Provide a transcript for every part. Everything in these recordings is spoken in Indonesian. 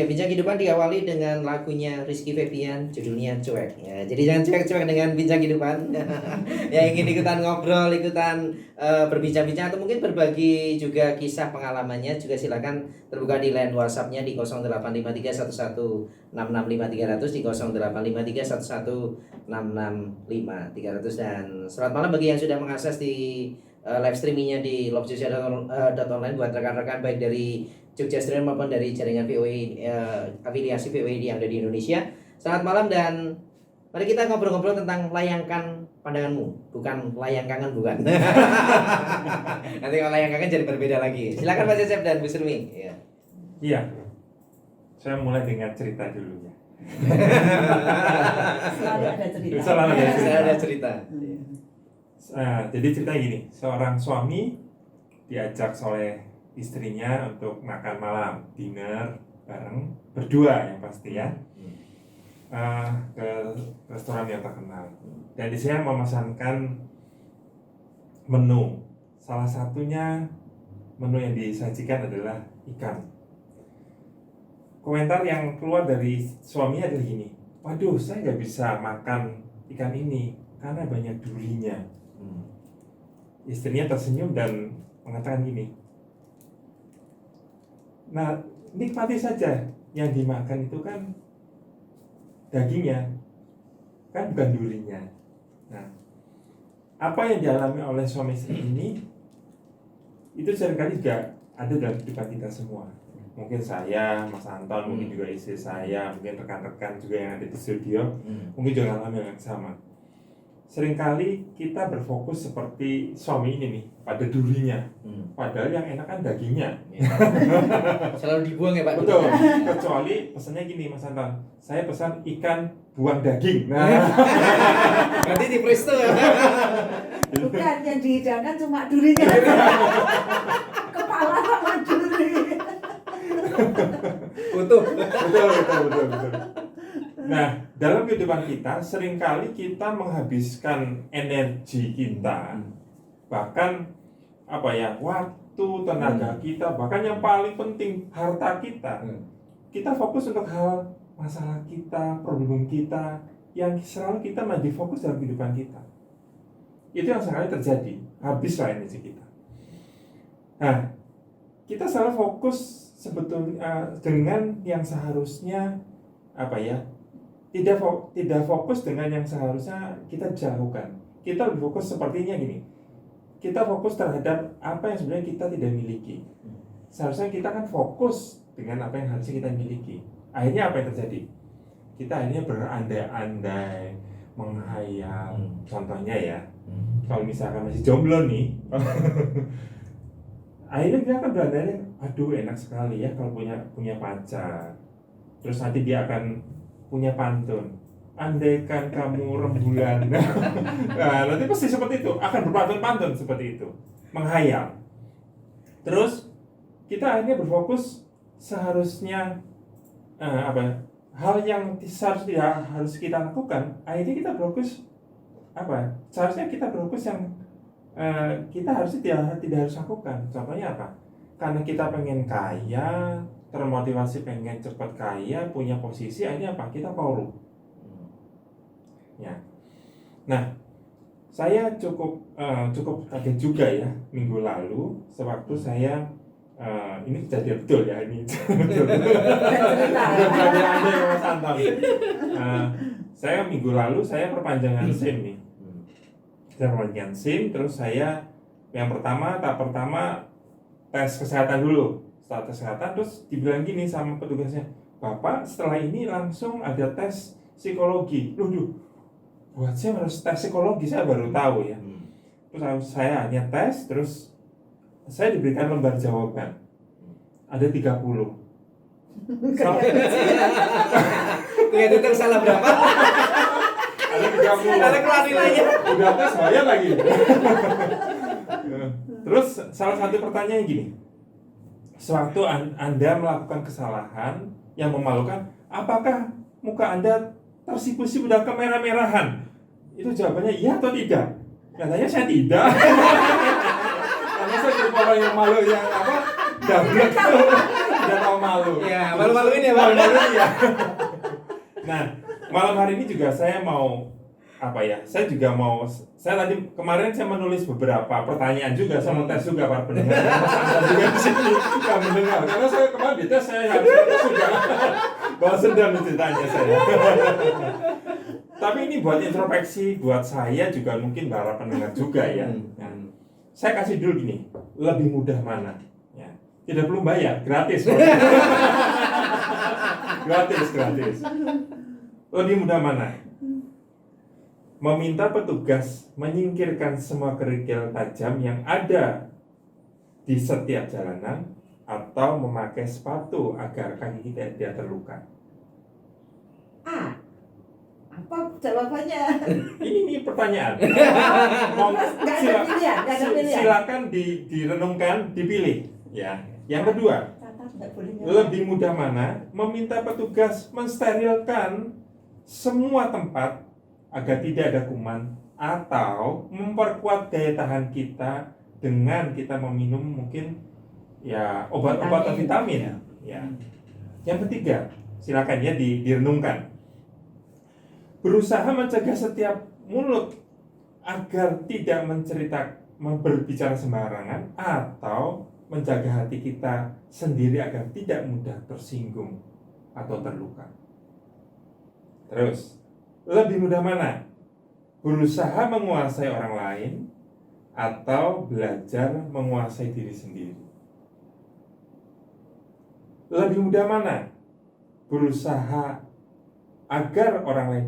Bincang Kehidupan diawali dengan lagunya Rizky Febian, judulnya Cuek. Ya, jadi jangan cuek-cuek dengan Bincang Kehidupan. Ya ingin ikutan ngobrol, ikutan berbincang-bincang atau mungkin berbagi juga kisah pengalamannya, juga silakan terbuka di line WhatsApp-nya di 085311665300 di 085311665300. Dan selamat malam bagi yang sudah mengakses di live streamingnya di lobjusia.online buat rekan-rekan baik dari Jogja Stream maupun dari jaringan VOE afiliasi VOE yang ada di Indonesia. Selamat malam dan mari kita ngobrol-ngobrol tentang layangkan pandanganmu, bukan layang kangen bukan. Nanti kalau layang kangen jadi berbeda lagi. Silakan Pak Cecep dan Bu Surmi. Iya. Saya mulai dengan cerita dulu ya. Selalu ada cerita. Selalu ada cerita. Jadi cerita gini, seorang suami diajak oleh istrinya untuk makan malam, dinner bareng berdua yang pasti ya, ke restoran yang terkenal. Dan di sini memesankan menu. Salah satunya menu yang disajikan adalah ikan. Komentar yang keluar dari suami adalah gini, waduh saya nggak bisa makan ikan ini karena banyak durinya. Istrinya tersenyum dan mengatakan gini, nah nikmati saja, yang dimakan itu kan dagingnya, kan bukan durinya. Nah, apa yang dialami oleh suami istri ini itu seringkali juga ada dalam kehidupan kita semua. Mungkin saya, Mas Anton, mungkin juga istri saya, mungkin rekan-rekan juga yang ada di studio, mungkin juga alami yang sama. Seringkali kita berfokus seperti suami ini nih, pada durinya, padahal yang enak kan dagingnya. Selalu dibuang ya Pak. Betul, kecuali pesannya gini Mas Anton, saya pesan ikan buang daging. Nah, berarti di presto ya. Bukan, yang dihidangkan cuma durinya. Kepala sama duri. Utuh. betul. Nah, dalam kehidupan kita seringkali kita menghabiskan energi kita, bahkan waktu, tenaga kita, bahkan yang paling penting harta kita. Kita fokus untuk hal masalah kita, problem kita, yang selalu kita menjadi fokus dalam kehidupan kita. Itu yang sekali terjadi, habislah energi kita. Nah, kita selalu fokus sebetulnya dengan yang seharusnya tidak fokus dengan yang seharusnya kita jauhkan. Kita lebih fokus sepertinya gini, kita fokus terhadap apa yang sebenarnya kita tidak miliki. Seharusnya kita kan fokus dengan apa yang harusnya kita miliki. Akhirnya apa yang terjadi? Kita akhirnya berandai-andai, menghayal. Contohnya ya, kalau misalkan masih jomblo nih, akhirnya dia akan berandai, aduh enak sekali ya kalau punya pacar. Terus nanti dia akan punya pantun, andaikan kamu rembulan. Nah, nanti pasti seperti itu, akan berpantun-pantun seperti itu, menghayal. Terus kita akhirnya berfokus seharusnya hal yang seharusnya harus kita lakukan. Akhirnya kita berfokus seharusnya kita berfokus yang kita harusnya tidak harus lakukan. Contohnya apa? Karena kita pengen kaya, termotivasi pengen cepat kaya, punya posisi, akhirnya apa? Kita korup. Ya. Nah, saya cukup kaget juga ya minggu lalu sewaktu saya ini kejadian betul ya ini. Saya minggu lalu saya perpanjangan SIM nih. Saya perpanjangan SIM, terus saya tahap pertama tes kesehatan dulu. Setelah tes kesehatan terus dibilang gini sama petugasnya, Bapak setelah ini langsung ada tes psikologi. Loh, buat saya harus tes psikologi, saya baru tahu ya. Terus saya hanya tes, terus saya diberikan lembar jawaban. Ada 30. Lihat itu salah berapa? Ada 30. Ada keluar nilainya. Udah tes saya lagi. Terus salah satu pertanyaan gini, sewaktu Anda melakukan kesalahan yang memalukan, apakah muka Anda tersipu-sipu dan kemerah-merahan? Itu jawabannya iya atau tidak? Katanya saya tidak. Karena saya jadi orang yang malu yang dablek, tidak tahu pemalu. Ya, malu-maluin ya, Pak. Malu-maluin ya. Nah, malam hari ini juga saya mau saya tadi kemarin saya menulis beberapa pertanyaan juga, saya mau tes juga para pendengar. Saya juga di sini yang mendengar, karena saya kemarin dites saya harus tes juga. Balas dendam ceritanya saya. Tapi ini buat introspeksi, buat saya juga mungkin para pendengar juga ya. Nah, saya kasih dulu gini, lebih mudah mana? Ya, tidak perlu bayar, gratis. gratis. Lebih mudah mana? Meminta petugas menyingkirkan semua kerikil tajam yang ada di setiap jalanan atau memakai sepatu agar kaki kita tidak terluka. Apa jawabannya? Ini pertanyaan. Nggak ada pilihan. Silakan direnungkan, dipilih. Ya. Yang kedua, lebih mudah mana? Meminta petugas mensterilkan semua tempat agar tidak ada kuman, atau memperkuat daya tahan kita dengan kita meminum mungkin ya obat-obat atau vitamin. Ya. Yang ketiga, silakan ya direnungkan. Berusaha mencegah setiap mulut agar tidak berbicara sembarangan, atau menjaga hati kita sendiri agar tidak mudah tersinggung atau terluka. Terus, lebih mudah mana? Berusaha menguasai orang lain atau belajar menguasai diri sendiri? Lebih mudah mana? Berusaha agar orang lain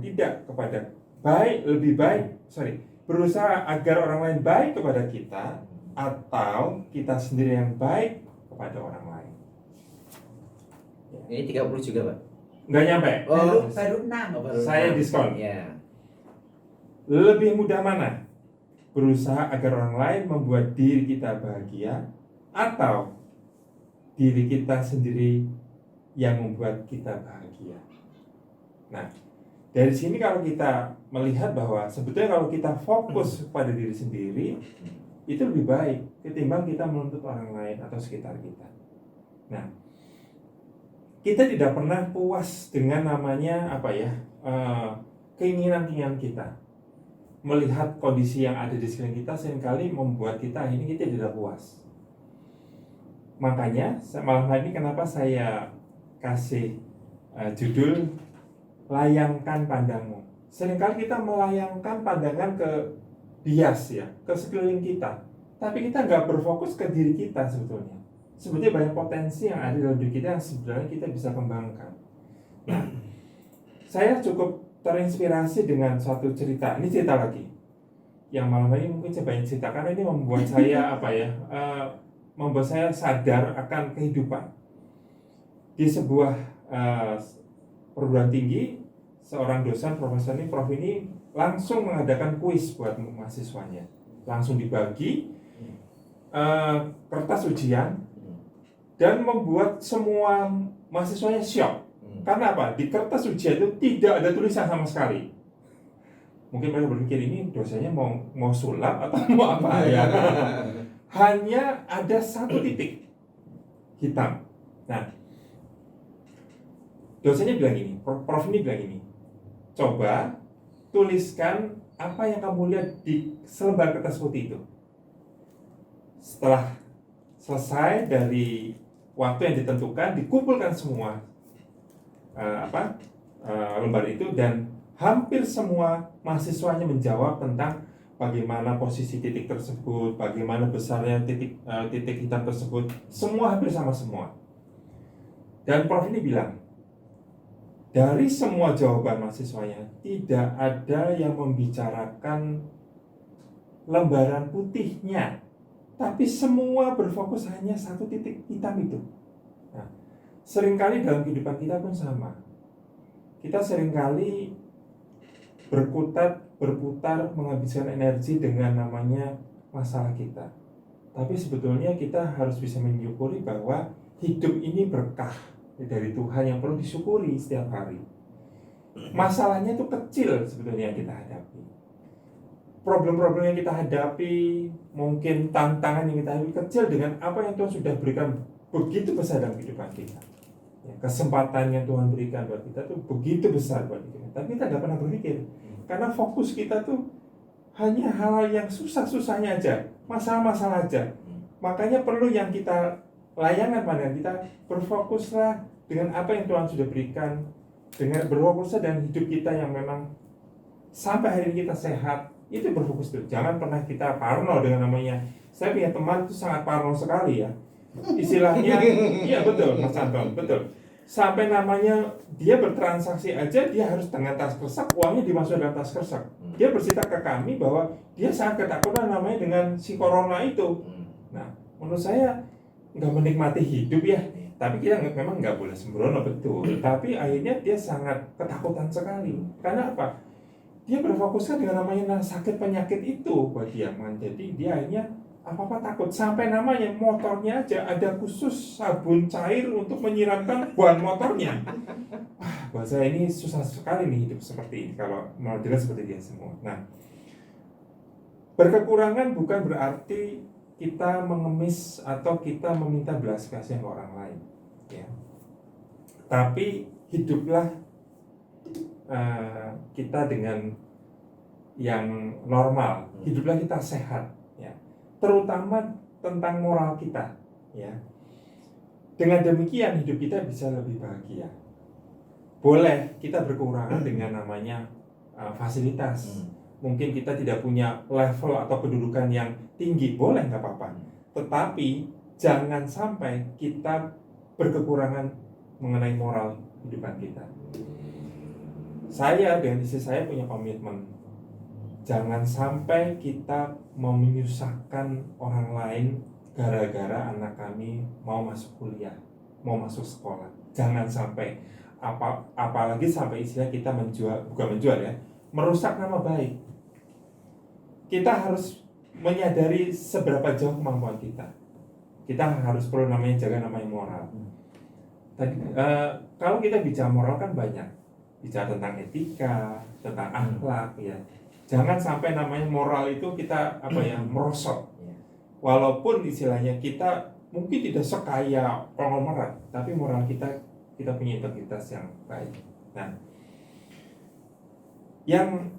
berusaha agar orang lain baik kepada kita, atau kita sendiri yang baik kepada orang lain? Ini 30 juga, Pak. Nggak nyampe. Baru 6. Saya diskon. Ya. Lebih mudah mana? Berusaha agar orang lain membuat diri kita bahagia, atau diri kita sendiri yang membuat kita bahagia? Nah, dari sini kalau kita melihat bahwa sebetulnya kalau kita fokus pada diri sendiri, itu lebih baik ketimbang kita menuntut orang lain atau sekitar kita. Nah, kita tidak pernah puas dengan namanya keinginan-keinginan kita. Melihat kondisi yang ada di sekeliling kita seringkali membuat kita akhirnya kita tidak puas. Makanya malam hari ini kenapa saya kasih judul layangkan pandangmu. Seringkali kita melayangkan pandangan ke bias ya, ke sekeliling kita, tapi kita nggak berfokus ke diri kita sebetulnya. Sebetulnya banyak potensi yang ada dalam diri kita yang sebenarnya kita bisa kembangkan. Nah, saya cukup terinspirasi dengan suatu cerita. Ini cerita lagi. Yang malam ini mungkin saya banyak cerita karena ini membuat saya membuat saya sadar akan kehidupan. Di sebuah perguruan tinggi, seorang dosen prof ini langsung mengadakan kuis buat mahasiswanya. Langsung dibagi kertas ujian dan membuat semua mahasiswanya syok. Karena apa? Di kertas ujian itu tidak ada tulisan sama sekali. Mungkin mereka berpikir ini dosennya mau sulap atau mau apa ya. Hanya ada satu titik hitam. Nah, dosennya bilang ini, prof ini bilang ini, coba tuliskan apa yang kamu lihat di selembar kertas putih itu. Setelah selesai dari waktu yang ditentukan, dikumpulkan semua lembar itu, dan hampir semua mahasiswanya menjawab tentang bagaimana posisi titik tersebut, bagaimana besarnya titik hitam tersebut, semua hampir sama semua. Dan prof ini bilang, dari semua jawaban mahasiswanya tidak ada yang membicarakan lembaran putihnya, tapi semua berfokus hanya satu titik hitam itu. Nah, seringkali dalam kehidupan kita pun sama. Kita seringkali berputar, menghabiskan energi dengan namanya masalah kita. Tapi sebetulnya kita harus bisa menyukuri bahwa hidup ini berkah dari Tuhan yang perlu disyukuri setiap hari. Masalahnya itu kecil sebetulnya yang kita hadapi. Problem-problem yang kita hadapi, mungkin tantangan yang kita hadapi kecil dengan apa yang Tuhan sudah berikan begitu besar dalam kehidupan kita. Ya, kesempatan yang Tuhan berikan buat kita tuh begitu besar buat kita. Tapi kita nggak pernah berpikir. Karena fokus kita tuh hanya hal yang susah-susahnya aja, masalah-masalah aja. Makanya perlu yang kita layangan pada kita, berfokuslah dengan apa yang Tuhan sudah berikan, dengan berfokuslah dan hidup kita yang memang sampai hari ini kita sehat, itu berfokus tuh. Jangan pernah kita parno dengan namanya. Saya punya teman itu sangat parno sekali ya. Istilahnya, iya betul Mas Anton, betul. Sampai namanya dia bertransaksi aja dia harus dengan tas kresek, uangnya dimasukkan dalam tas kresek. Dia bercerita ke kami bahwa dia sangat ketakutan namanya dengan si corona itu. Nah, menurut saya nggak menikmati hidup ya. Tapi kita memang nggak boleh sembrono betul. Tapi akhirnya dia sangat ketakutan sekali. Karena apa? Dia berfokuskan dengan namanya sakit penyakit itu buat dia. Jadi dia akhirnya apa-apa takut. Sampai namanya motornya aja ada khusus sabun cair untuk menyiramkan ban motornya. Wah, buat saya ini susah sekali nih hidup seperti ini kalau modelnya seperti dia semua. Nah, berkekurangan bukan berarti kita mengemis atau kita meminta belas kasihan ke orang lain, ya. Tapi hiduplah kita dengan yang normal, hiduplah kita sehat, ya. Terutama tentang moral kita, ya. Dengan demikian hidup kita bisa lebih bahagia. Boleh kita berkekurangan dengan namanya fasilitas. Mungkin kita tidak punya level atau kedudukan yang tinggi, boleh nggak apa-apa. Tetapi jangan sampai kita berkekurangan mengenai moral kehidupan kita. Saya dengan istri saya punya komitmen, jangan sampai kita menyusahkan orang lain gara-gara anak kami mau masuk kuliah, mau masuk sekolah. Jangan sampai, apalagi sampai istilah kita bukan menjual ya, merusak nama baik. Kita harus menyadari seberapa jauh kemampuan kita. Kita harus perlu namanya jaga namanya moral. Tadi kalau kita bicara moral kan banyak, bicara tentang etika, tentang akhlak, ya. Jangan sampai namanya moral itu kita merosot. Walaupun istilahnya kita mungkin tidak sekaya konglomerat, tapi moral kita punya integritas yang baik. Nah, yang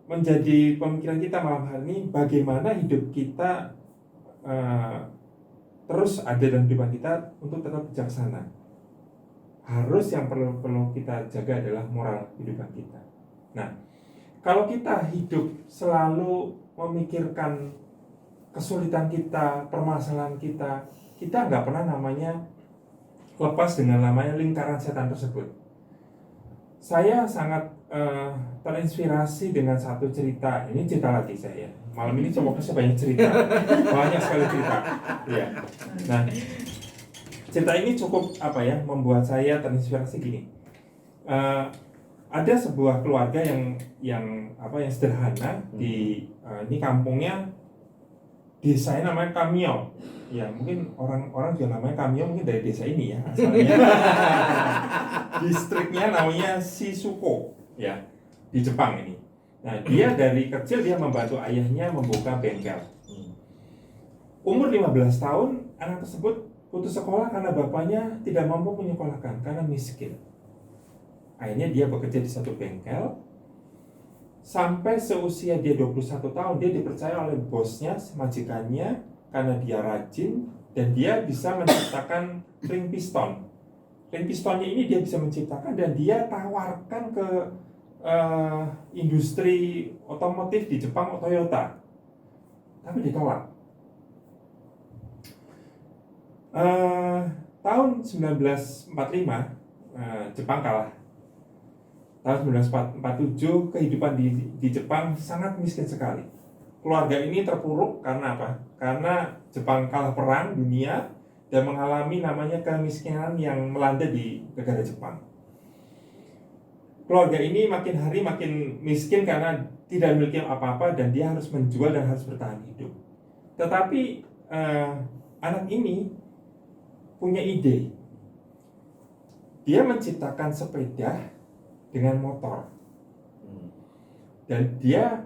menjadi pemikiran kita malam hari ini, bagaimana hidup kita terus ada dalam kehidupan kita untuk tetap bijaksana. Harus yang perlu kita jaga adalah moral kehidupan kita. Nah, kalau kita hidup selalu memikirkan kesulitan kita, permasalahan kita nggak pernah namanya lepas dengan namanya lingkaran setan tersebut. Saya sangat terinspirasi dengan satu cerita. Ini cerita lagi saya. Malam ini coba saya banyak cerita, banyak sekali cerita. Ya. Nah, cerita ini cukup membuat saya terinspirasi gini. Ada sebuah keluarga yang sederhana di ini kampungnya, desanya namanya Kamio. Ya, mungkin orang juga namanya Kamio mungkin dari desa ini ya asalnya. Distriknya namanya Shizuko, ya, di Jepang ini. Nah, dia dari kecil dia membantu ayahnya membuka bengkel. Umur 15 tahun, anak tersebut putus sekolah karena bapaknya tidak mampu menyekolahkan karena miskin. Akhirnya dia bekerja di satu bengkel. Sampai seusia dia 21 tahun, dia dipercaya oleh bosnya, majikannya, karena dia rajin dan dia bisa menciptakan ring piston. Ring pistonnya ini dia bisa menciptakan dan dia tawarkan ke industri otomotif di Jepang, Toyota. Tapi ditolak. Tahun 1945 Jepang kalah. Tahun 1947 kehidupan di Jepang sangat miskin sekali. Keluarga ini terpuruk karena apa? Karena Jepang kalah perang dunia dan mengalami namanya kemiskinan yang melanda di negara Jepang. Keluarga ini makin hari makin miskin karena tidak memiliki apa-apa dan dia harus menjual dan harus bertahan hidup. Tetapi anak ini punya ide. Dia menciptakan sepeda dengan motor. Dan dia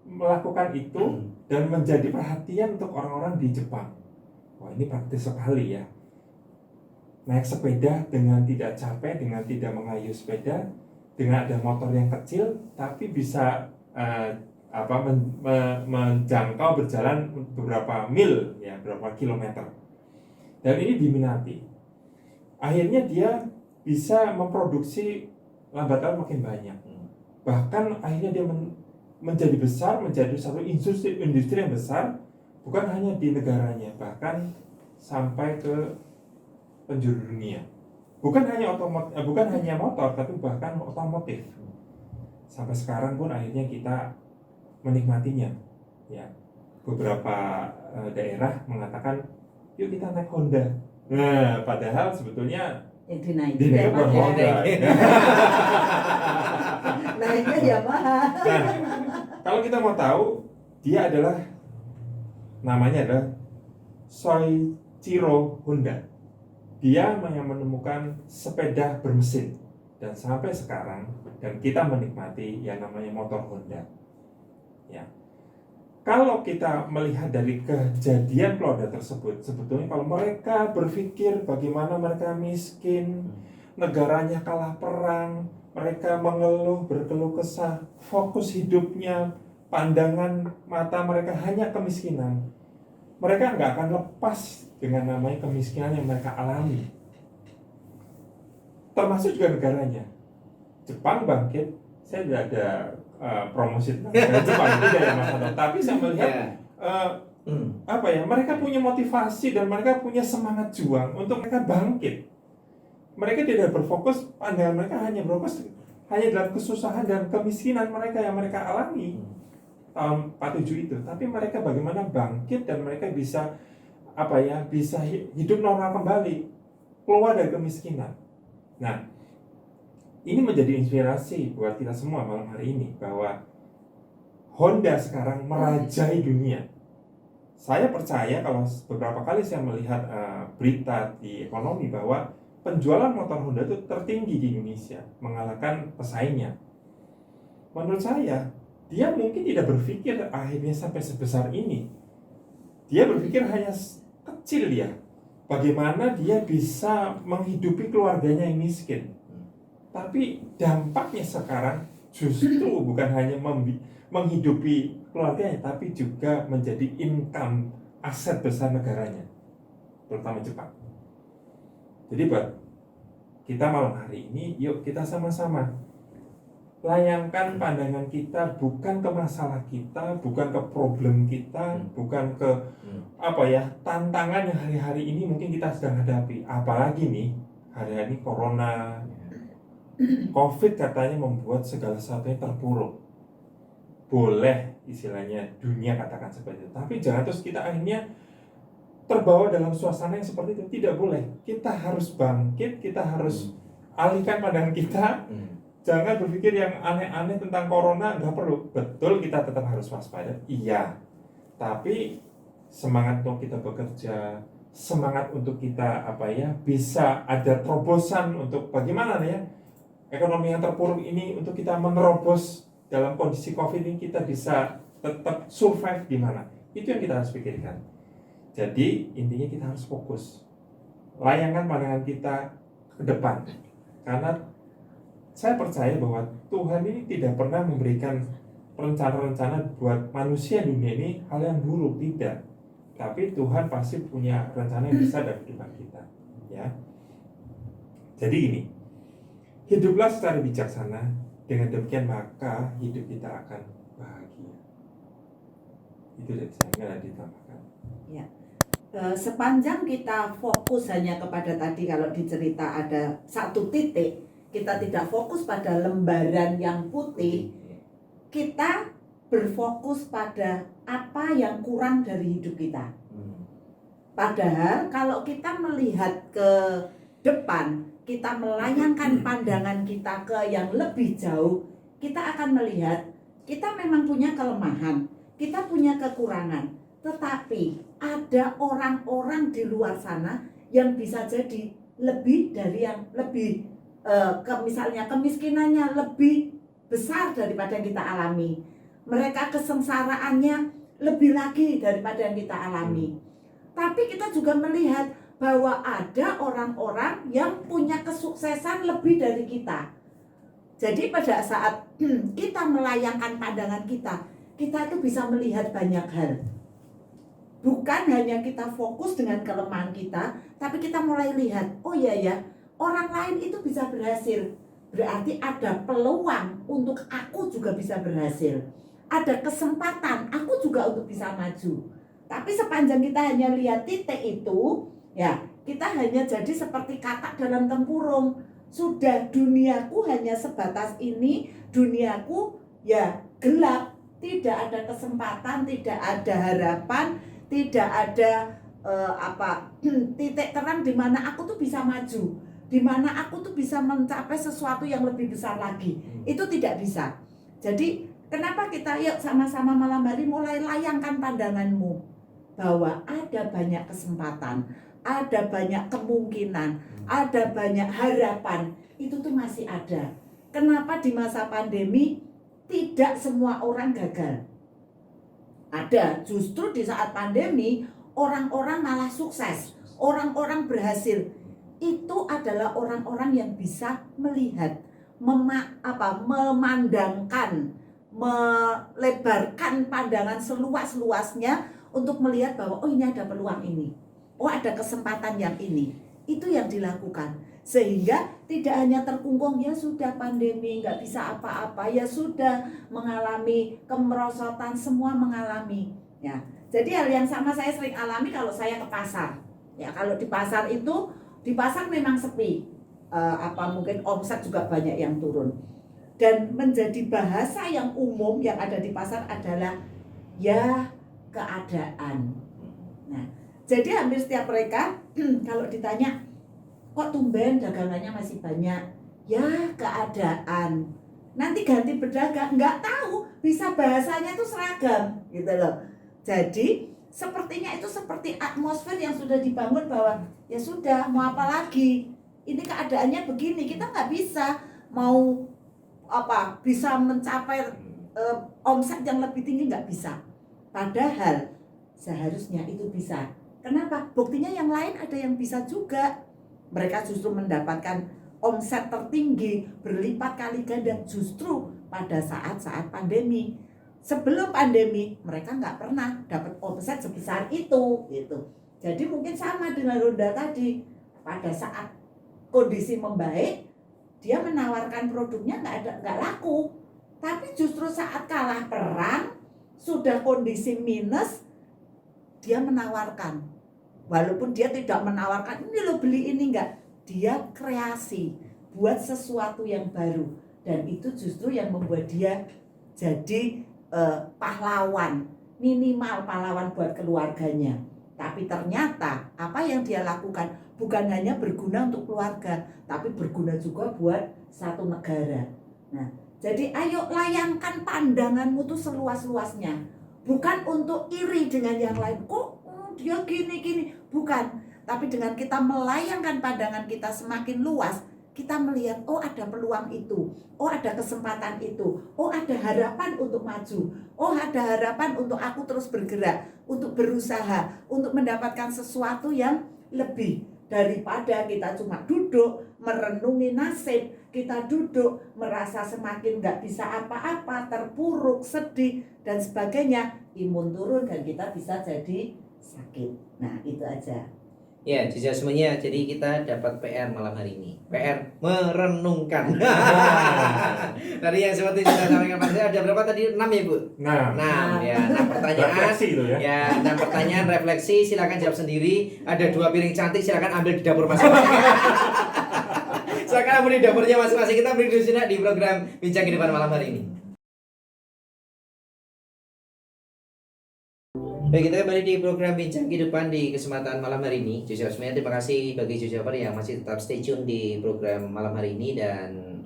melakukan itu dan menjadi perhatian untuk orang-orang di Jepang. Wah, ini praktis sekali ya. naik sepeda dengan tidak capek, dengan tidak mengayuh sepeda, dengan ada motor yang kecil, tapi bisa menjangkau berjalan beberapa mil, ya, beberapa kilometer. Dan ini diminati. Akhirnya dia bisa memproduksi lambat laun makin banyak. Bahkan akhirnya dia menjadi besar, menjadi satu industri yang besar, bukan hanya di negaranya, bahkan sampai ke penjuru dunia. Bukan hanya motor, tapi bahkan otomotif. Sampai sekarang pun akhirnya kita menikmatinya. Ya, beberapa daerah mengatakan, yuk kita naik Honda. Nah, padahal sebetulnya yang dinaiki bukan Honda. naiknya Yamaha. Nah, kalau kita mau tahu, dia adalah namanya adalah Soichiro Honda. Dia yang menemukan sepeda bermesin, dan sampai sekarang dan kita menikmati yang namanya motor Honda. Ya. Kalau kita melihat dari kejadian keluarga tersebut, sebetulnya kalau mereka berpikir bagaimana mereka miskin, negaranya kalah perang, mereka berkeluh kesah, fokus hidupnya, pandangan mata mereka hanya kemiskinan, mereka nggak akan lepas dengan namanya kemiskinan yang mereka alami. Termasuk juga negaranya. Jepang bangkit, saya tidak ada promosi tentang Jepang, tidak ya Mas Anto. Tapi saya melihat mereka punya motivasi dan mereka punya semangat juang untuk mereka bangkit. Mereka tidak berfokus, pandangan mereka hanya berfokus hanya dalam kesusahan dan kemiskinan mereka yang mereka alami tahun 47 itu. Tapi mereka bagaimana bangkit dan mereka bisa bisa hidup normal kembali, keluar dari kemiskinan. Nah, ini menjadi inspirasi buat kita semua malam hari ini bahwa Honda sekarang merajai dunia. Saya percaya kalau beberapa kali saya melihat berita di ekonomi bahwa penjualan motor Honda itu tertinggi di Indonesia, mengalahkan pesaingnya. Menurut saya, dia mungkin tidak berpikir akhirnya sampai sebesar ini. Dia berpikir hanya kecil dia. Bagaimana dia bisa menghidupi keluarganya yang miskin. Tapi dampaknya sekarang justru bukan hanya menghidupi keluarganya, tapi juga menjadi income aset besar negaranya, terutama Jepang. Jadi buat kita malam hari ini, yuk kita sama-sama layangkan pandangan kita bukan ke masalah kita, bukan ke problem kita, bukan ke tantangan yang hari-hari ini mungkin kita sedang hadapi. Apalagi nih hari-hari ini corona, COVID katanya membuat segala sesuatunya terpuruk. Boleh istilahnya dunia katakan seperti itu, tapi jangan terus kita akhirnya terbawa dalam suasana yang seperti itu. Tidak boleh. Kita harus bangkit, kita harus alihkan pandangan kita. Jangan berpikir yang aneh-aneh tentang corona, nggak perlu. Betul, kita tetap harus waspada, iya. Tapi semangat untuk kita bekerja, semangat untuk kita bisa ada terobosan untuk bagaimana ya ekonomi yang terpuruk ini, untuk kita menerobos dalam kondisi COVID ini, kita bisa tetap survive di mana. Itu yang kita harus pikirkan. Jadi intinya kita harus fokus, layangkan pandangan kita ke depan, karena saya percaya bahwa Tuhan ini tidak pernah memberikan rencana-rencana buat manusia dunia ini hal yang buruk, tidak. Tapi Tuhan pasti punya rencana yang besar dalam kehidupan kita, ya. Jadi gini, hiduplah secara bijaksana, dengan demikian maka hidup kita akan bahagia. Itu dari saya, nggak ada ditambahkan. Ya. Sepanjang kita fokus hanya kepada tadi, kalau dicerita ada satu titik, kita tidak fokus pada lembaran yang putih, kita berfokus pada apa yang kurang dari hidup kita. Padahal kalau kita melihat ke depan, kita melayangkan pandangan kita ke yang lebih jauh, kita akan melihat kita memang punya kelemahan, kita punya kekurangan, tetapi ada orang-orang di luar sana yang bisa jadi lebih dari yang lebih misalnya kemiskinannya lebih besar daripada yang kita alami, mereka kesengsaraannya lebih lagi daripada yang kita alami. Tapi kita juga melihat bahwa ada orang-orang yang punya kesuksesan lebih dari kita. Jadi pada saat kita melayangkan pandangan kita itu bisa melihat banyak hal. Bukan hanya kita fokus dengan kelemahan kita, tapi kita mulai lihat, oh iya ya, orang lain itu bisa berhasil. Berarti ada peluang untuk aku juga bisa berhasil. Ada kesempatan aku juga untuk bisa maju. Tapi sepanjang kita hanya lihat titik itu, ya kita hanya jadi seperti katak dalam tempurung. Sudah duniaku hanya sebatas ini, duniaku ya gelap. Tidak ada kesempatan, tidak ada harapan, tidak ada titik terang di mana aku tuh bisa maju, di mana aku tuh bisa mencapai sesuatu yang lebih besar lagi. Itu tidak bisa. Jadi kenapa kita yuk sama-sama malam hari mulai layangkan pandanganmu bahwa ada banyak kesempatan, ada banyak kemungkinan, ada banyak harapan. Itu tuh masih ada. Kenapa di masa pandemi tidak semua orang gagal? Ada, justru di saat pandemi orang-orang malah sukses, orang-orang berhasil. Itu adalah orang-orang yang bisa melihat, memandangkan, melebarkan pandangan seluas-luasnya untuk melihat bahwa oh ini ada peluang ini, oh ada kesempatan yang ini. Itu yang dilakukan. Sehingga tidak hanya terkungkung, ya sudah pandemi, nggak bisa apa-apa, ya sudah mengalami kemerosotan, semua mengalami. Ya, jadi hal yang sama saya sering alami kalau saya ke pasar. Ya, kalau di pasar itu, di pasar memang sepi. Mungkin omset juga banyak yang turun. Dan menjadi bahasa yang umum yang ada di pasar adalah ya keadaan. Nah, jadi hampir setiap mereka kalau ditanya, kok tumben dagangannya masih banyak? Ya keadaan. Nanti ganti berdagang, nggak tahu. Bisa bahasanya itu seragam gitu loh. Jadi sepertinya itu seperti atmosfer yang sudah dibangun bahwa ya sudah mau apa lagi? Ini keadaannya begini, kita nggak bisa mau bisa mencapai omset yang lebih tinggi, nggak bisa. Padahal seharusnya itu bisa. Kenapa? Buktinya yang lain ada yang bisa juga. Mereka justru mendapatkan omset tertinggi berlipat kali ganda justru pada saat-saat pandemi. Sebelum pandemi mereka nggak pernah dapat omset sebesar itu gitu. Jadi mungkin sama dengan Ronda tadi, pada saat kondisi membaik dia menawarkan produknya nggak laku. Tapi justru saat kalah perang, sudah kondisi minus, dia menawarkan. Walaupun dia tidak menawarkan, ini lo beli ini enggak. Dia kreasi, buat sesuatu yang baru. Dan itu justru yang membuat dia jadi pahlawan. Minimal pahlawan buat keluarganya. Tapi ternyata apa yang dia lakukan bukan hanya berguna untuk keluarga, tapi berguna juga buat satu negara. Nah, jadi ayo layangkan pandanganmu tuh seluas-luasnya. Bukan untuk iri dengan yang lain. Kok dia gini-gini, bukan. Tapi dengan kita melayangkan pandangan kita semakin luas, kita melihat, oh ada peluang itu, oh ada kesempatan itu, oh ada harapan untuk maju, oh ada harapan untuk aku terus bergerak, untuk berusaha, untuk mendapatkan sesuatu yang lebih daripada kita cuma duduk merenungi nasib, kita duduk merasa semakin nggak bisa apa-apa, terpuruk, sedih dan sebagainya, imun turun dan kita bisa jadi sakit. Nah itu aja. Ya, semuanya. Jadi kita dapat PR malam hari ini. PR merenungkan. Tadi yang seperti sudah sampaikan Pak, ada berapa tadi? 6 ya Bu? 6 ya. 6 pertanyaan. Refleksi itu ya. Ya, 6 pertanyaan refleksi. Silakan jawab sendiri. Ada 2 piring cantik. Silakan ambil di dapur masing-masing. Silakan ambil di dapurnya masing-masing. Kita break dulu di program Bincang Kehidupan malam hari ini. Baik, kita kembali di program Bincang Kehidupan di kesempatan malam hari ini. Jujur semuanya, terima kasih bagi Jujur yang masih tetap stay tune di program malam hari ini. Dan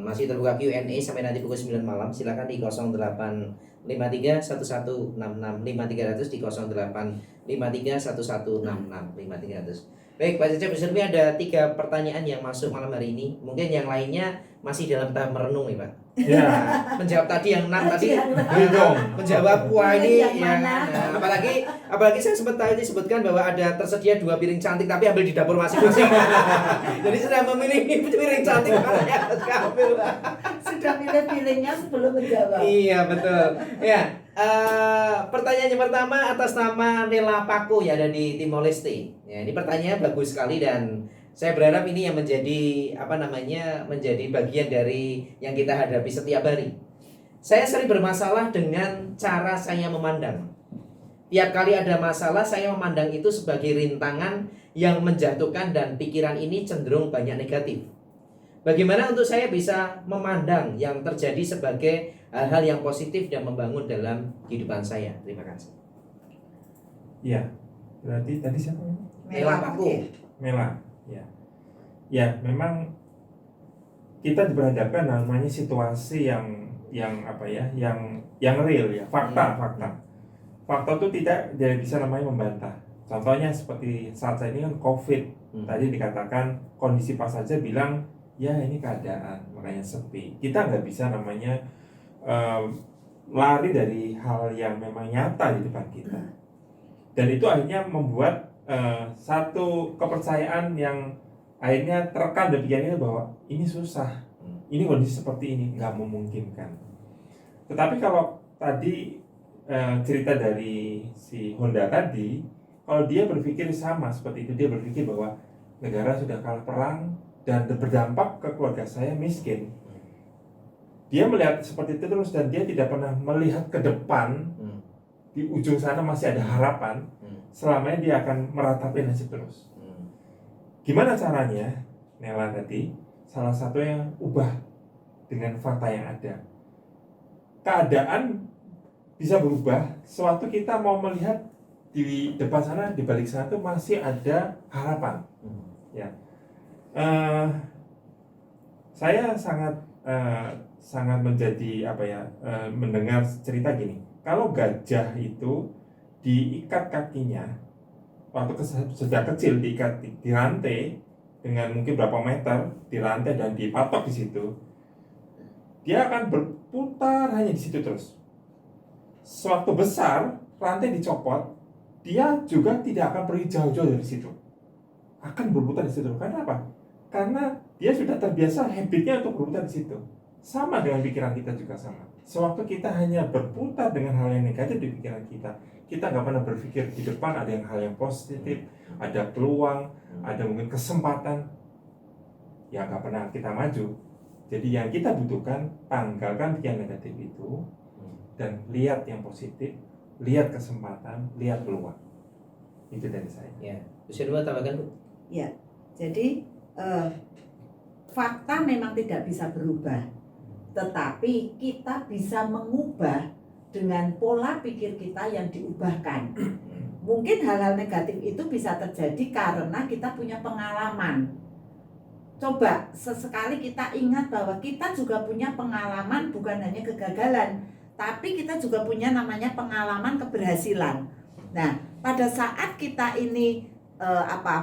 masih terbuka Q&A sampai nanti pukul 9 malam. Silakan di 0853 1166 5300 di 0853 1166 5300. Baik, Pak Cecep, di ada 3 pertanyaan yang masuk malam hari ini. Mungkin yang lainnya masih dalam tahap merenung ya, Pak. Ya, Menjawab tadi yang 6 tadi. bingung. Menjawab wah ini Yang ya. mana? Nah, apalagi saya sempat tadi disebutkan bahwa ada tersedia 2 piring cantik tapi ambil di dapur masing-masing. Jadi sudah memilih piring cantik mana yang harus ambil. Sudah pilih piringnya sebelum menjawab. Iya, betul. Ya, pertanyaan yang pertama atas nama Nela Paku yang ada di Timor Leste. Ya, ini pertanyaannya bagus sekali dan saya berharap ini yang menjadi menjadi bagian dari yang kita hadapi setiap hari. Saya sering bermasalah dengan cara saya memandang. Tiap kali ada masalah, saya memandang itu sebagai rintangan yang menjatuhkan dan pikiran ini cenderung banyak negatif. Bagaimana untuk saya bisa memandang yang terjadi sebagai hal-hal yang positif dan membangun dalam kehidupan saya? Terima kasih. Iya, berarti tadi siapa? Nela Paku. Mela. Ya, memang kita diperhadapkan namanya situasi yang apa ya, yang real ya, fakta. Fakta itu tidak bisa namanya membantah. Contohnya seperti saat saya ini kan COVID. Tadi dikatakan kondisi pas saja bilang ya ini keadaan makanya sepi. Kita nggak bisa namanya lari dari hal yang memang nyata di depan kita. Dan itu akhirnya membuat satu kepercayaan yang akhirnya terekam di pikirannya bahwa ini susah, ini kondisi seperti ini nggak memungkinkan. Tetapi kalau tadi cerita dari si Honda tadi, kalau dia berpikir sama seperti itu, dia berpikir bahwa negara sudah kalah perang dan berdampak ke keluarga saya miskin. Dia melihat seperti itu terus dan dia tidak pernah melihat ke depan. Di ujung sana masih ada harapan. Selamanya dia akan meratapi nasib terus. Gimana caranya? Nela tadi salah satunya ubah dengan fakta yang ada. Keadaan bisa berubah sewaktu kita mau melihat di depan sana, di balik sana tuh masih ada harapan. Ya, saya sangat menjadi mendengar cerita gini. Kalau gajah itu diikat kakinya waktu sudah kecil, diikat di rantai dengan mungkin berapa meter di rantai dan dipatok di situ, dia akan berputar hanya di situ terus. Sewaktu besar, rantai dicopot, dia juga tidak akan pergi jauh-jauh dari situ. Akan berputar di situ. Karena apa? Karena dia sudah terbiasa habitnya untuk berputar di situ. Sama dengan pikiran kita juga sama. Sewaktu kita hanya berputar dengan hal yang negatif di pikiran kita nggak pernah berpikir di depan ada hal yang positif, ada peluang, ada mungkin kesempatan, ya nggak pernah kita maju. Jadi yang kita butuhkan, tanggalkan pikiran negatif itu dan lihat yang positif, lihat kesempatan, lihat peluang. Itu dari saya. Ya, bisa dua tambahkan Bu. Ya, jadi fakta memang tidak bisa berubah, tetapi kita bisa mengubah dengan pola pikir kita yang diubahkan. Mungkin hal-hal negatif itu bisa terjadi karena kita punya pengalaman. Coba sesekali kita ingat bahwa kita juga punya pengalaman, bukan hanya kegagalan, tapi kita juga punya namanya pengalaman keberhasilan. Nah, pada saat kita ini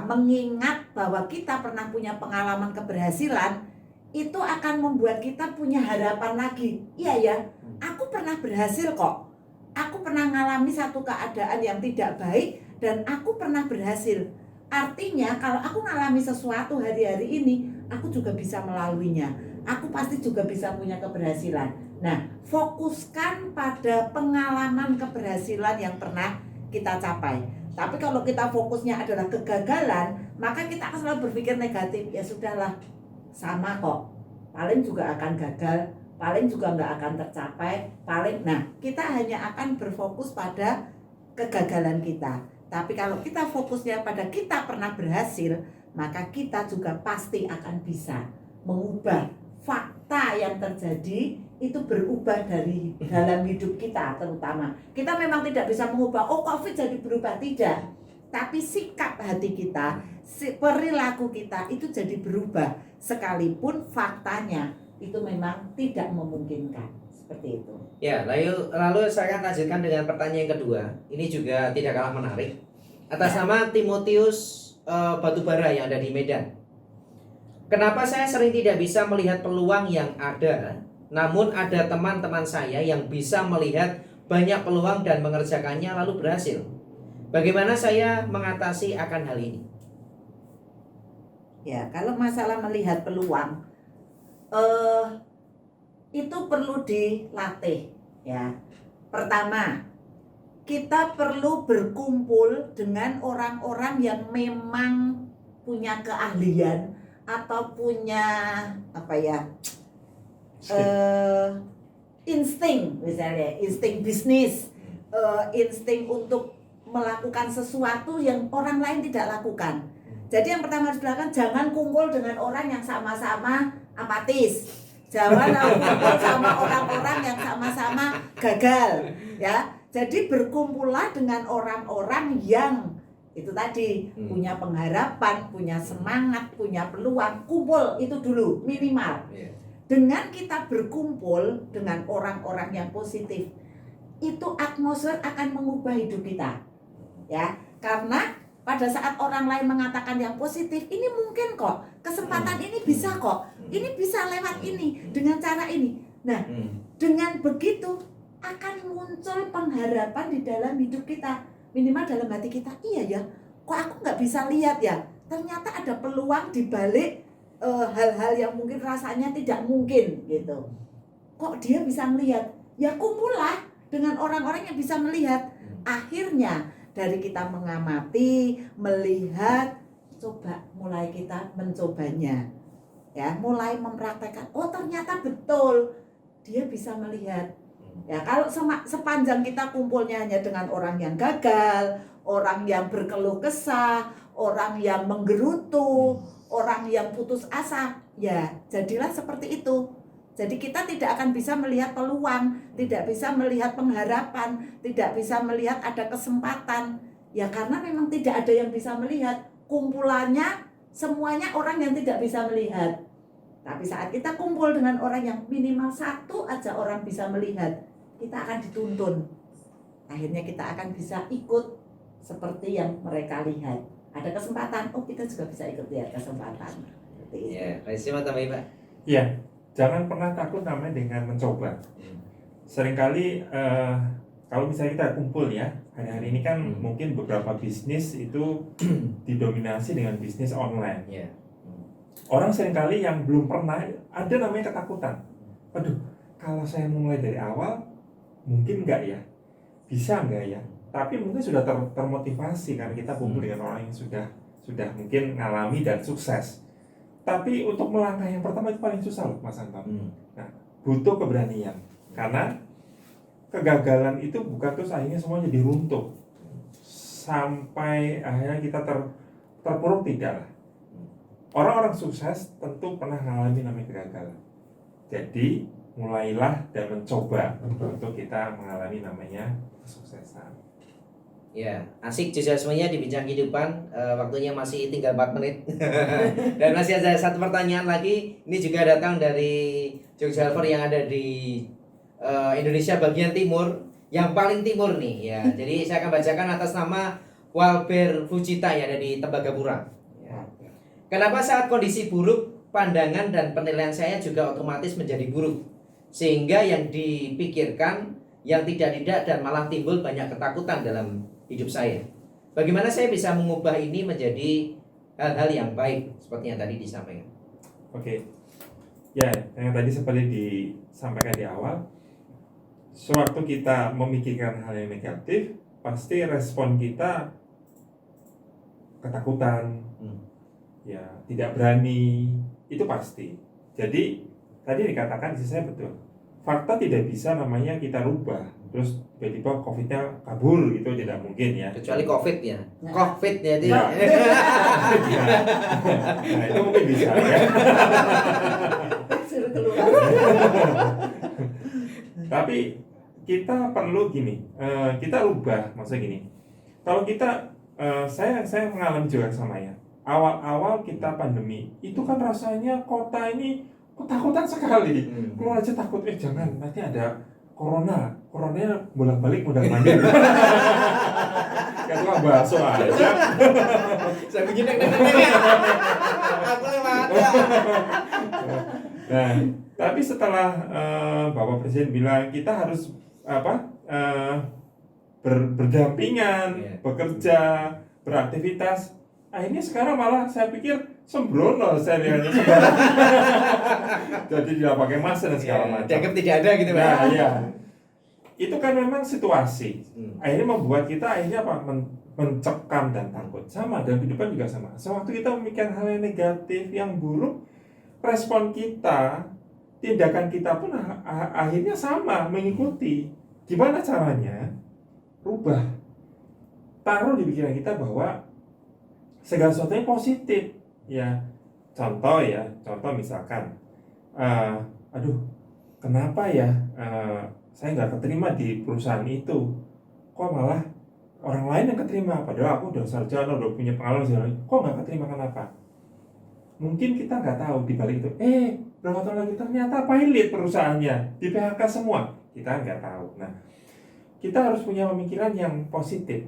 mengingat bahwa kita pernah punya pengalaman keberhasilan, itu akan membuat kita punya harapan lagi. Iya ya, aku pernah berhasil kok. Aku pernah mengalami satu keadaan yang tidak baik dan aku pernah berhasil. Artinya kalau aku mengalami sesuatu hari-hari ini, aku juga bisa melaluinya. Aku pasti juga bisa punya keberhasilan. Nah, fokuskan pada pengalaman keberhasilan yang pernah kita capai. Tapi kalau kita fokusnya adalah kegagalan, maka kita akan selalu berpikir negatif. Ya sudahlah, sama kok, paling juga akan gagal, paling juga nggak akan tercapai, nah kita hanya akan berfokus pada kegagalan kita. Tapi kalau kita fokusnya pada kita pernah berhasil, maka kita juga pasti akan bisa mengubah fakta yang terjadi itu berubah dari dalam hidup kita. Terutama kita memang tidak bisa mengubah COVID jadi berubah, tidak, tapi sikap hati kita, perilaku kita itu jadi berubah, sekalipun faktanya itu memang tidak memungkinkan. Seperti itu. Ya, lalu saya akan lanjutkan dengan pertanyaan yang kedua. Ini juga tidak kalah menarik. Atas nama Timotius batu bara yang ada di Medan. Kenapa saya sering tidak bisa melihat peluang yang ada, namun ada teman-teman saya yang bisa melihat banyak peluang dan mengerjakannya lalu berhasil. Bagaimana saya mengatasi akan hal ini? Ya, kalau masalah melihat peluang, itu perlu dilatih. Ya, pertama, kita perlu berkumpul dengan orang-orang yang memang punya keahlian atau punya insting, misalnya insting bisnis, insting untuk melakukan sesuatu yang orang lain tidak lakukan. Jadi yang pertama harus dilakukan, jangan kumpul dengan orang yang sama-sama apatis, jangan kumpul sama orang-orang yang sama-sama gagal, ya. Jadi berkumpullah dengan orang-orang yang itu tadi punya pengharapan, punya semangat, punya peluang. Kumpul itu dulu minimal. Dengan kita berkumpul dengan orang-orang yang positif, itu atmosfer akan mengubah hidup kita, ya. Karena pada saat orang lain mengatakan yang positif, ini mungkin kok, kesempatan ini bisa kok, ini bisa lewat ini dengan cara ini. Nah, dengan begitu akan muncul pengharapan di dalam hidup kita. Minimal dalam hati kita, iya ya, kok aku nggak bisa lihat ya, ternyata ada peluang di balik hal-hal yang mungkin rasanya tidak mungkin gitu. Kok dia bisa melihat? Ya kumpullah dengan orang-orang yang bisa melihat. Akhirnya dari kita mengamati, melihat, coba mulai kita mencobanya, ya, mulai mempraktekkan. Oh ternyata betul, dia bisa melihat. Ya, kalau sepanjang kita kumpulnya hanya dengan orang yang gagal, orang yang berkeluh kesah, orang yang menggerutu, orang yang putus asa, ya jadilah seperti itu. Jadi kita tidak akan bisa melihat peluang, tidak bisa melihat pengharapan, tidak bisa melihat ada kesempatan. Ya karena memang tidak ada yang bisa melihat. Kumpulannya semuanya orang yang tidak bisa melihat. Tapi saat kita kumpul dengan orang yang minimal satu aja orang bisa melihat, kita akan dituntun. Akhirnya kita akan bisa ikut seperti yang mereka lihat. Ada kesempatan, oh kita juga bisa ikut lihat kesempatan. Ya, Raisima tambah Pak. Ya, jangan pernah takut namanya dengan mencoba. Seringkali kalau misalnya kita kumpul ya, hari-hari ini kan mungkin beberapa bisnis itu didominasi dengan bisnis online. Ya. Orang seringkali yang belum pernah, ada namanya ketakutan. Aduh, kalau saya mulai dari awal, mungkin enggak ya? Bisa enggak ya? Tapi mungkin sudah termotivasi karena kita kumpul dengan orang yang sudah mungkin ngalami dan sukses. Tapi untuk melangkah yang pertama itu paling susah loh Mas Anton. Nah, butuh keberanian. Karena kegagalan itu bukan terus akhirnya semuanya diruntuh. Sampai akhirnya kita terpuruk, tidak lah. Orang-orang sukses tentu pernah mengalami namanya kegagalan. Jadi mulailah dan mencoba untuk kita mengalami namanya kesuksesan. Ya, asik semuanya di Bincang Kehidupan. Waktunya masih tinggal 4 menit. Dan masih ada satu pertanyaan lagi. Ini juga datang dari Jogja yang ada di Indonesia bagian timur, yang paling timur nih ya. Jadi saya akan bacakan atas nama Walber Fujita yang ada di Tembagapura. Kenapa saat kondisi buruk, pandangan dan penilaian saya juga otomatis menjadi buruk, sehingga yang dipikirkan yang tidak dan malah timbul banyak ketakutan dalam hidup saya. Bagaimana saya bisa mengubah ini menjadi hal-hal yang baik seperti yang tadi disampaikan? Oke. Ya, yang tadi seperti disampaikan di awal, sewaktu kita memikirkan hal yang negatif, pasti respon kita ketakutan, ya tidak berani, itu pasti. Jadi tadi dikatakan di saya betul, fakta tidak bisa namanya kita rubah terus tiba-tiba COVID-nya kabur, itu tidak mungkin ya, kecuali COVID ya. COVID ya itu. Ya. Nah itu mungkin bisa ya. Suruh keluar. Tapi kita perlu gini, kita rubah, maksudnya gini, kalau kita saya mengalami juga sama ya. Awal-awal kita pandemi itu kan rasanya kota ini ketakutan sekali. Keluar aja takut, jangan nanti ada coronanya bolak-balik mondar-mandir. kayak tukang bakso aja. Saya bikin neng. Aku lewat. Nah, tapi setelah Bapak Presiden bilang kita harus berdampingan, Iya. bekerja, beraktivitas. Akhirnya sekarang malah saya pikir sembrono saya lihatnya sekarang. Jadi tidak pakai masker dan segala macam. Dianggap tidak ada gitu, Pak. Nah, iya. Itu kan memang situasi. Akhirnya membuat kita akhirnya mencekam dan takut. Sama dalam kehidupan juga sama. Sewaktu kita memikirkan hal yang negatif, yang buruk, respon kita, tindakan kita pun akhirnya sama, mengikuti. Gimana caranya? Rubah. Taruh di pikiran kita bahwa segala sesuatunya positif. Ya, contoh misalkan, aduh, kenapa ya saya nggak keterima di perusahaan itu? Kok malah orang lain yang keterima? Padahal aku udah sarjana, udah punya pengalaman segala macam. Kok nggak keterima? Kenapa? Mungkin kita nggak tahu di balik itu. Berapa tahun lagi ternyata pilot perusahaannya di PHK semua. Kita nggak tahu. Nah, kita harus punya pemikiran yang positif.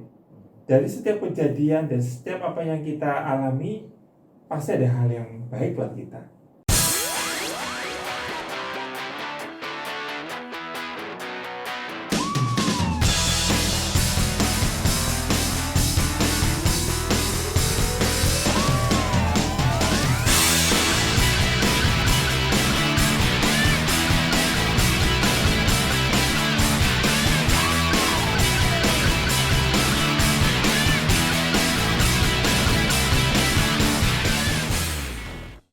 Dari setiap kejadian dan setiap apa yang kita alami, pasti ada hal yang baik buat kita.